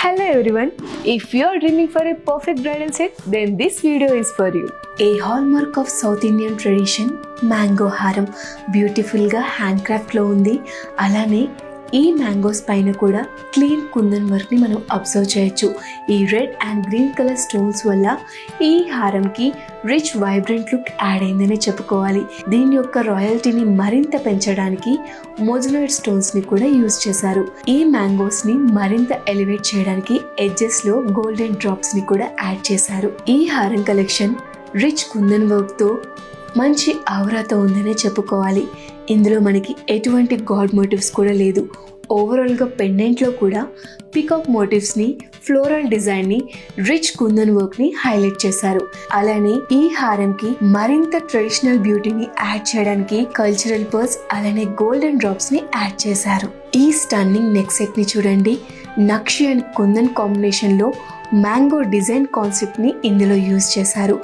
Hello everyone, if you are dreaming for a perfect bridal set, then this video is for you. A hallmark of South Indian tradition, mango హారం బ్యూటిఫుల్గా hand క్రాఫ్ట్లో ఉంది. అలానే ఈ mangoes పైన కూడా clean kundan వర్క్ని మనం అబ్జర్వ్ చేయొచ్చు. ఈ red and green colour stones వల్ల ఈ హారంకి రిచ్ వైబ్రెంట్ లుక్ యాడ్ అయిందని చెప్పుకోవాలి. దీని యొక్క రాయల్టీని మరింత పెంచడానికి మోజనైట్ స్టోన్స్ని కూడా యూజ్ చేశారు. ఈ మ్యాంగోస్ని మరింత ఎలివేట్ చేయడానికి ఎడ్జెస్లో గోల్డెన్ డ్రాప్స్ని కూడా యాడ్ చేశారు. ఈ హారం కలెక్షన్ రిచ్ కుందన్ వర్క్తో మంచి ఆవరాతో ఉందనే చెప్పుకోవాలి. ఇందులో మనకి ఎటువంటి గాడ్ మోటివ్స్ కూడా లేదు. ఓవరాల్గా పెండెంట్లో కూడా పికాక్ మోటివ్స్ని, ఫ్లోరల్ డిజైన్ని, రిచ్ కుందన్ వర్క్ని హైలైట్ చేశారు. అలానే ఈ హారంకి మరింత ట్రెడిషనల్ బ్యూటీని యాడ్ చేయడానికి కల్చరల్ పర్ల్స్ అలానే గోల్డెన్ డ్రాప్స్ని యాడ్ చేశారు. ఈ స్టన్నింగ్ నెక్ సెట్ని చూడండి. నక్షి అండ్ కుందన్ కాంబినేషన్లో మ్యాంగో డిజైన్ కాన్సెప్ట్ని ఇందులో యూజ్ చేశారు.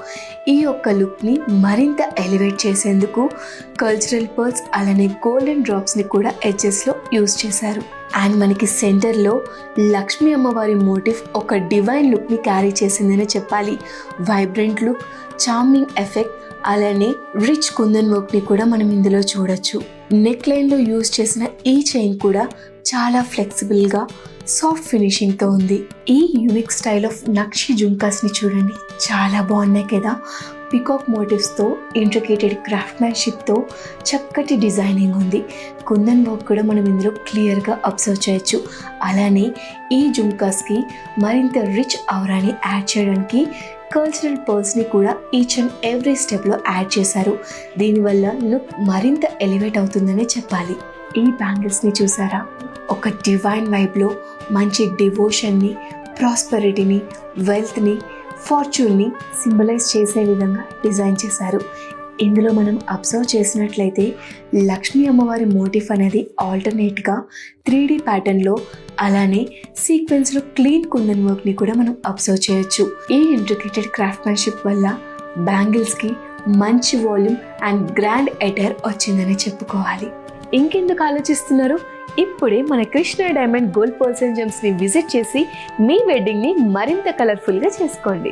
ఈ యొక్క లుక్ని మరింత ఎలివేట్ చేసేందుకు కల్చరల్ పర్ల్స్ అలానే గోల్డెన్ డ్రాప్స్ని కూడా ఎడ్జెస్లో యూజ్ చేశారు. అండ్ మనకి సెంటర్లో లక్ష్మీ అమ్మవారి మోటివ్ ఒక డివైన్ లుక్ని క్యారీ చేసిందనే చెప్పాలి. వైబ్రెంట్ లుక్, చార్మింగ్ ఎఫెక్ట్ అలానే రిచ్ కుందన్ వర్క్ని కూడా మనం ఇందులో చూడొచ్చు. నెక్ లైన్లో యూజ్ చేసిన ఈ చైన్ కూడా చాలా ఫ్లెక్సిబుల్గా సాఫ్ట్ ఫినిషింగ్తో ఉంది. ఈ యూనిక్ స్టైల్ ఆఫ్ నక్షి జుంకాస్ని చూడండి, చాలా బాగున్నాయి కదా. పికాక్ మోటివ్స్తో ఇంట్రికేటెడ్ క్రాఫ్ట్మ్యాన్షిప్తో చక్కటి డిజైనింగ్ ఉంది. కుందన్ వర్క్ కూడా మనం ఇందులో క్లియర్గా అబ్జర్వ్ చేయొచ్చు. అలానే ఈ జుంకాస్కి మరింత రిచ్ ఔరాని యాడ్ చేయడానికి కల్చరల్ పర్ల్స్ని కూడా ఈచ్ అండ్ ఎవ్రీ స్టెప్లో యాడ్ చేశారు. దీనివల్ల లుక్ మరింత ఎలివేట్ అవుతుందనే చెప్పాలి. ఈ బ్యాంగిల్స్ని చూసారా, ఒక డివైన్ వైబ్లో మంచి డివోషన్ని, ప్రాస్పరిటీని, వెల్త్ని, ఫార్చ్యూన్ని సింబలైజ్ చేసే విధంగా డిజైన్ చేశారు. ఇందులో మనం అబ్జర్వ్ చేసినట్లయితే లక్ష్మీ అమ్మవారి మోటిఫ్ అనేది ఆల్టర్నేట్గా 3D ప్యాటర్న్లో అలానే సీక్వెన్స్లో క్లీన్ కుందన్ వర్క్ని కూడా మనం అబ్జర్వ్ చేయొచ్చు. ఈ ఇంట్రికేటెడ్ క్రాఫ్ట్మ్యాన్షిప్ వల్ల బ్యాంగిల్స్కి మంచి వాల్యూమ్ అండ్ గ్రాండ్ అటైర్ వచ్చిందని చెప్పుకోవాలి. ఇంకెందుకు ఆలోచిస్తున్నారు? ఇప్పుడే మన Krishna diamond gold pearls and జెమ్స్ని విజిట్ చేసి మీ వెడ్డింగ్ని మరింత కలర్ఫుల్గా చేసుకోండి.